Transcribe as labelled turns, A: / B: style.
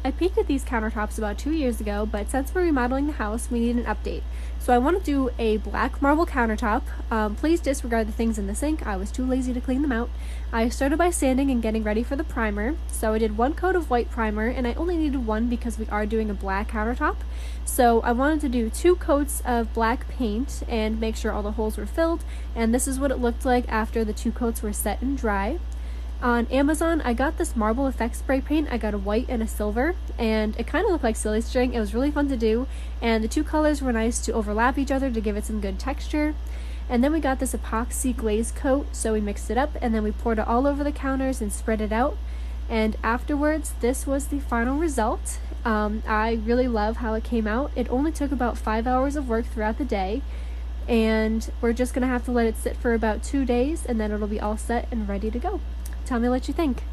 A: I peeked at these countertops about 2 years ago, but since we're remodeling the house, we need an update. So I want to do a black marble countertop. Please disregard the things in the sink. I was too lazy to clean them out. I started by sanding and getting ready for the primer. So I did 1 coat of white primer, and I only needed 1 because we are doing a black countertop. So I wanted to do 2 coats of black paint and make sure all the holes were filled, and this is what it looked like after the 2 coats were set and dry. On Amazon, I got this marble effect spray paint. I got a white and a silver, and it kind of looked like silly string. It was really fun to do, and the 2 colors were nice to overlap each other to give it some good texture. And then we got this epoxy glaze coat, so we mixed it up, and then we poured it all over the counters and spread it out. And afterwards, this was the final result. I really love how it came out. It only took about 5 hours of work throughout the day, and we're just gonna have to let it sit for about 2 days, and then it'll be all set and ready to go. Tell me what you think.